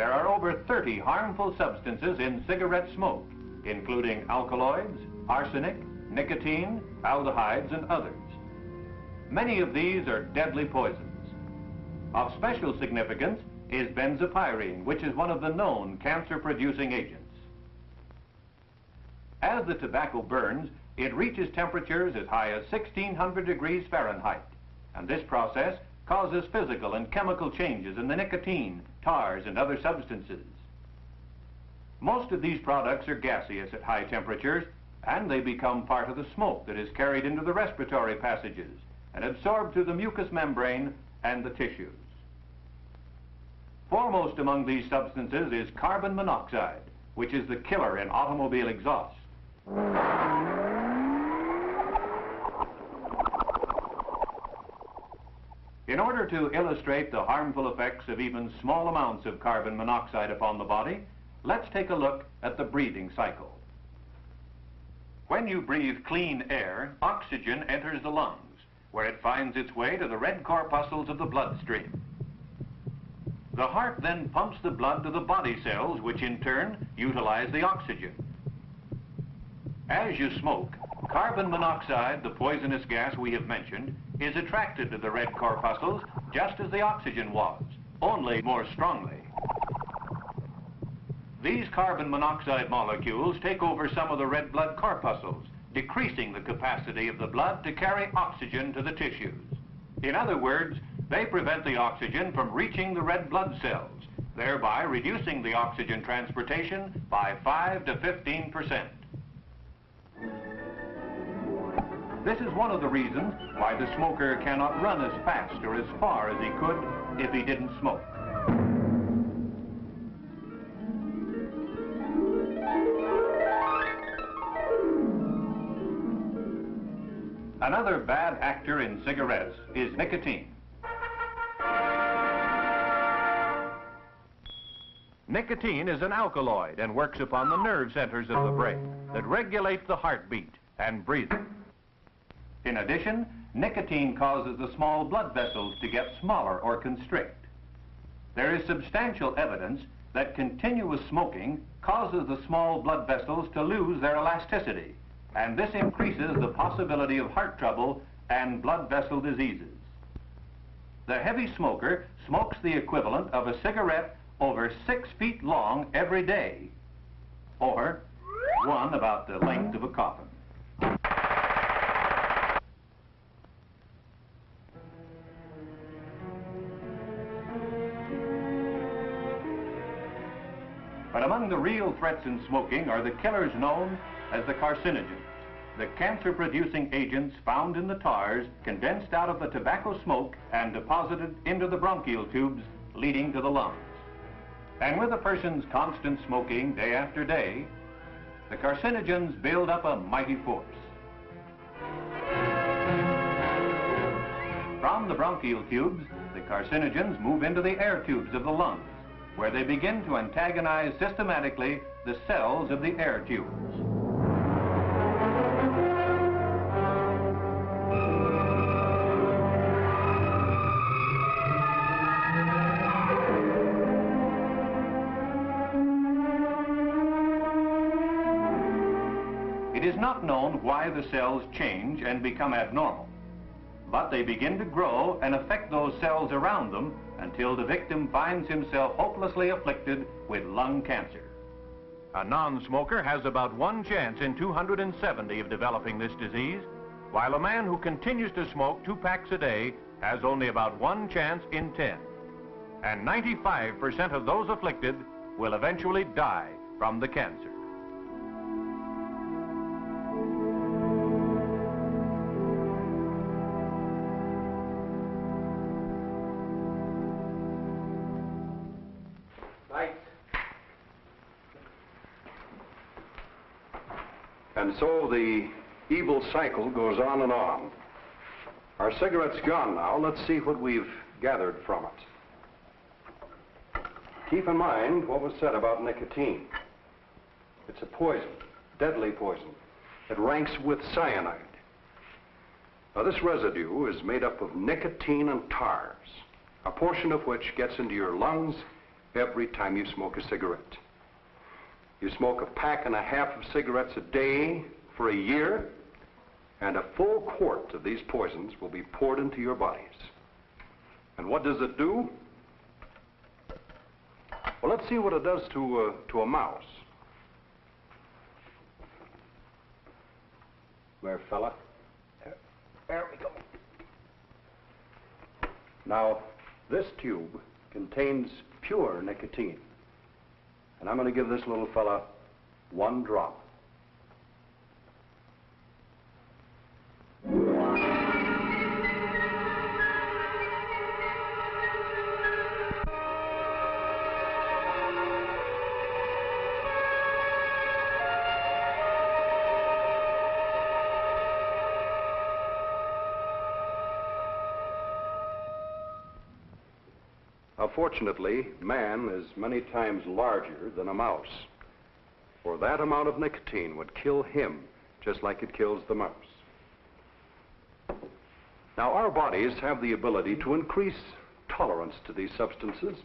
there are over 30 harmful substances in cigarette smoke, including alkaloids, arsenic, nicotine, aldehydes, and others. Many of these are deadly poisons. Of special significance is benzopyrene, which is one of the known cancer-producing agents. As the tobacco burns, it reaches temperatures as high as 1600 degrees Fahrenheit, and this process causes physical and chemical changes in the nicotine, tars, and other substances. Most of these products are gaseous at high temperatures, and they become part of the smoke that is carried into the respiratory passages and absorbed through the mucous membrane and the tissues. Foremost among these substances is carbon monoxide, which is the killer in automobile exhaust. In order to illustrate the harmful effects of even small amounts of carbon monoxide upon the body, let's take a look at the breathing cycle. When you breathe clean air, oxygen enters the lungs, where it finds its way to the red corpuscles of the bloodstream. The heart then pumps the blood to the body cells, which in turn utilize the oxygen. As you smoke, carbon monoxide, the poisonous gas we have mentioned, is attracted to the red corpuscles just as the oxygen was, only more strongly. These carbon monoxide molecules take over some of the red blood corpuscles, decreasing the capacity of the blood to carry oxygen to the tissues. In other words, they prevent the oxygen from reaching the red blood cells, thereby reducing the oxygen transportation by 5 to 15%. This is one of the reasons why the smoker cannot run as fast or as far as he could if he didn't smoke. Another bad actor in cigarettes is nicotine. Nicotine is an alkaloid and works upon the nerve centers of the brain that regulate the heartbeat and breathing. In addition, nicotine causes the small blood vessels to get smaller or constrict. There is substantial evidence that continuous smoking causes the small blood vessels to lose their elasticity, and this increases the possibility of heart trouble and blood vessel diseases. The heavy smoker smokes the equivalent of a cigarette over 6 feet long every day, or one about the length of a coffin. But among the real threats in smoking are the killers known as the carcinogens, the cancer-producing agents found in the tars condensed out of the tobacco smoke and deposited into the bronchial tubes leading to the lungs. And with a person's constant smoking day after day, the carcinogens build up a mighty force. From the bronchial tubes, the carcinogens move into the air tubes of the lungs, where they begin to antagonize systematically the cells of the air tubes. It is not known why the cells change and become abnormal, but they begin to grow and affect those cells around them until the victim finds himself hopelessly afflicted with lung cancer. A non-smoker has about 1 chance in 270 of developing this disease, while a man who continues to smoke 2 packs a day has only about 1 chance in 10. And 95% of those afflicted will eventually die from the cancer. And so the evil cycle goes on and on. Our cigarette's gone now. Let's see what we've gathered from it. Keep in mind what was said about nicotine. It's a poison, deadly poison. It ranks with cyanide. Now, this residue is made up of nicotine and tars, a portion of which gets into your lungs every time you smoke a cigarette. You smoke a pack and a half of cigarettes a day for a year, and a full quart of these poisons will be poured into your bodies. And what does it do? Well, let's see what it does to a mouse. There, fella. There we go. Now, this tube contains pure nicotine. And I'm going to give this little fella 1 drop. Fortunately, man is many times larger than a mouse, for that amount of nicotine would kill him just like it kills the mouse. Now, our bodies have the ability to increase tolerance to these substances,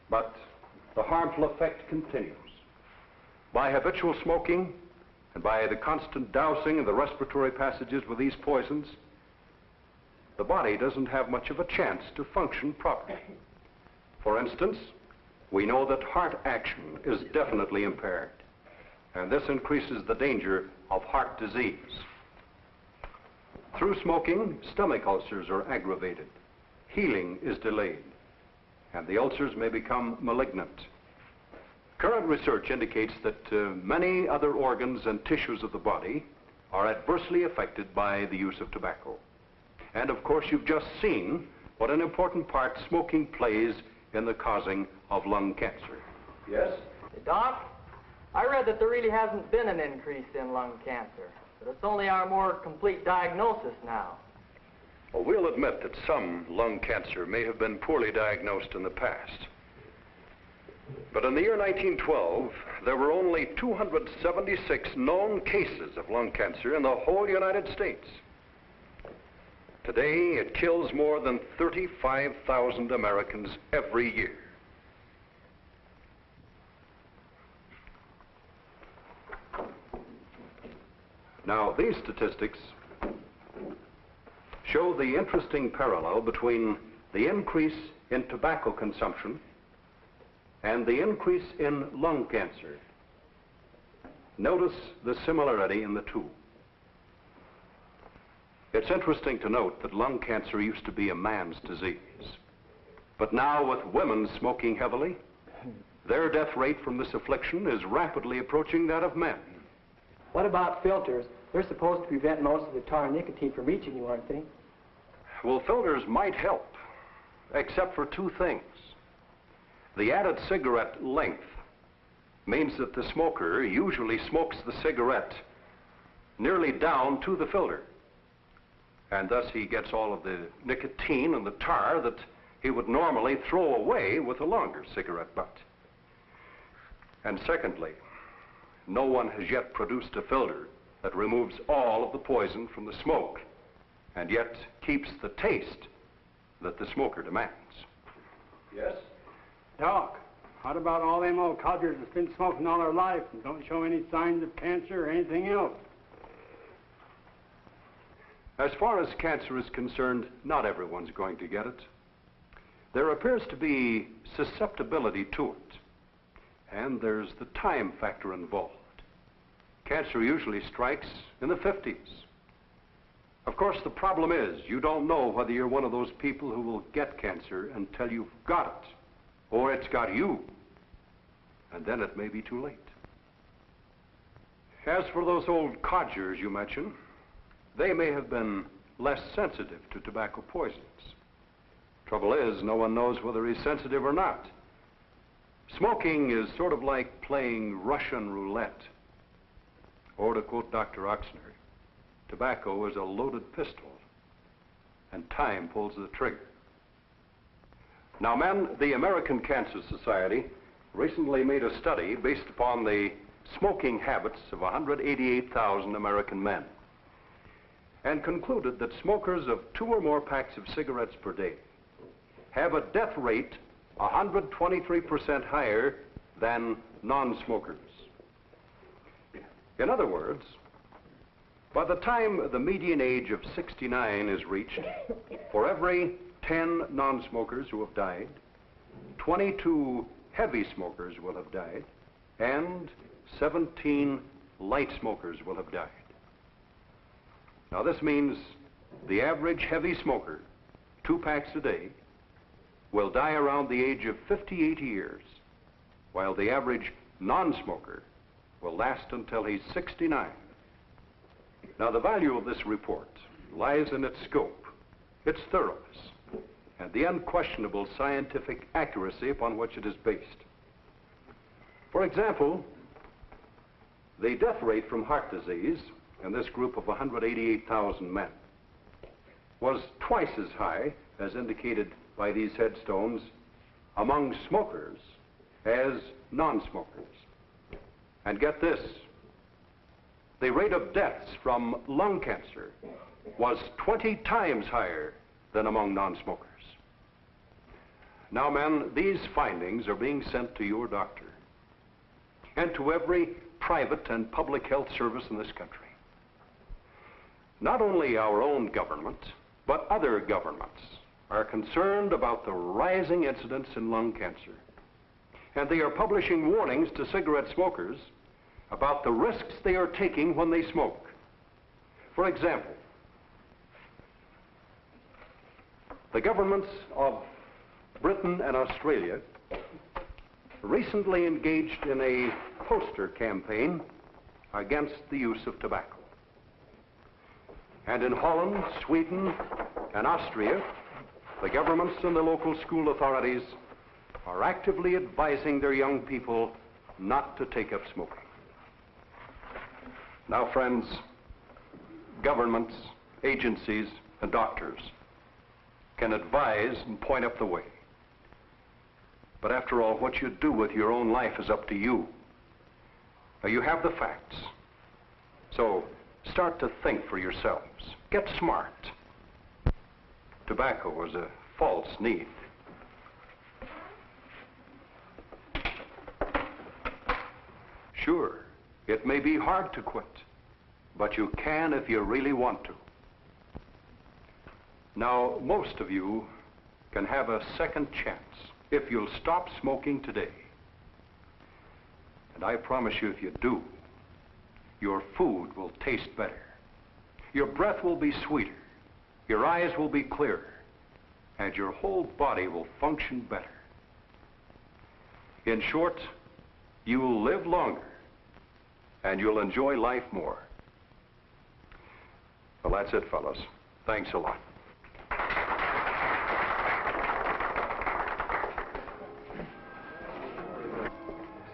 but the harmful effect continues. By habitual smoking and by the constant dousing of the respiratory passages with these poisons, the body doesn't have much of a chance to function properly. For instance, we know that heart action is definitely impaired, and this increases the danger of heart disease. Through smoking, stomach ulcers are aggravated, healing is delayed, and the ulcers may become malignant. Current research indicates that many other organs and tissues of the body are adversely affected by the use of tobacco. And of course, you've just seen what an important part smoking plays in the causing of lung cancer. Yes? Hey, Doc, I read that there really hasn't been an increase in lung cancer, but it's only our more complete diagnosis now. Well, we'll admit that some lung cancer may have been poorly diagnosed in the past. But in the year 1912, there were only 276 known cases of lung cancer in the whole United States. Today, it kills more than 35,000 Americans every year. Now, these statistics show the interesting parallel between the increase in tobacco consumption and the increase in lung cancer. Notice the similarity in the two. It's interesting to note that lung cancer used to be a man's disease. But now, with women smoking heavily, their death rate from this affliction is rapidly approaching that of men. What about filters? They're supposed to prevent most of the tar and nicotine from reaching you, aren't they? Well, filters might help, except for 2 things. The added cigarette length means that the smoker usually smokes the cigarette nearly down to the filter. And thus he gets all of the nicotine and the tar that he would normally throw away with a longer cigarette butt. And secondly, no one has yet produced a filter that removes all of the poison from the smoke and yet keeps the taste that the smoker demands. Yes? Doc, what about all them old codgers that's been smoking all their life and don't show any signs of cancer or anything else? As far as cancer is concerned, not everyone's going to get it. There appears to be susceptibility to it, and there's the time factor involved. Cancer usually strikes in the 50s. Of course, the problem is you don't know whether you're one of those people who will get cancer until you've got it, or it's got you, and then it may be too late. As for those old codgers you mentioned, they may have been less sensitive to tobacco poisons. Trouble is, no one knows whether he's sensitive or not. Smoking is sort of like playing Russian roulette. Or to quote Dr. Oxner, tobacco is a loaded pistol, and time pulls the trigger. Now, men, the American Cancer Society recently made a study based upon the smoking habits of 188,000 American men, and concluded that smokers of 2 or more packs of cigarettes per day have a death rate 123% higher than non-smokers. In other words, by the time the median age of 69 is reached, for every 10 non-smokers who have died, 22 heavy smokers will have died, and 17 light smokers will have died. Now this means the average heavy smoker, 2 packs a day, will die around the age of 58 years, while the average non-smoker will last until he's 69. Now the value of this report lies in its scope, its thoroughness, and the unquestionable scientific accuracy upon which it is based. For example, the death rate from heart disease in this group of 188,000 men was twice as high, as indicated by these headstones, among smokers as non-smokers. And get this, the rate of deaths from lung cancer was 20 times higher than among non-smokers. Now, men, these findings are being sent to your doctor and to every private and public health service in this country. Not only our own government, but other governments are concerned about the rising incidence in lung cancer. And they are publishing warnings to cigarette smokers about the risks they are taking when they smoke. For example, the governments of Britain and Australia recently engaged in a poster campaign against the use of tobacco. And in Holland, Sweden, and Austria, the governments and the local school authorities are actively advising their young people not to take up smoking. Now, friends, governments, agencies, and doctors can advise and point up the way. But after all, what you do with your own life is up to you. Now, you have the facts. So, start to think for yourselves. Get smart. Tobacco is a false need. Sure, it may be hard to quit, but you can if you really want to. Now, most of you can have a second chance if you'll stop smoking today. And I promise you, if you do, your food will taste better. Your breath will be sweeter. Your eyes will be clearer. And your whole body will function better. In short, you will live longer and you'll enjoy life more. Well, that's it, fellas. Thanks a lot.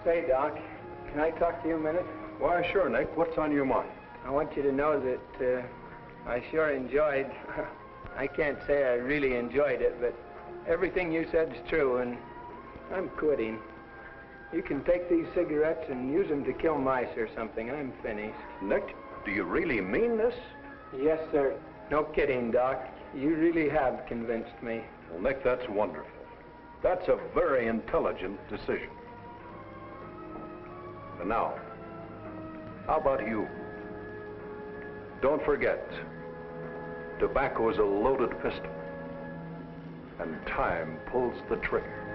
Say, Doc, can I talk to you a minute? Why, sure, Nick. What's on your mind? I want you to know that I sure enjoyed, I can't say I really enjoyed it, but everything you said is true, and I'm quitting. You can take these cigarettes and use them to kill mice or something. I'm finished. Nick, do you really mean this? Yes, sir. No kidding, Doc. You really have convinced me. Well, Nick, that's wonderful. That's a very intelligent decision. And now, how about you? Don't forget, tobacco is a loaded pistol, and time pulls the trigger.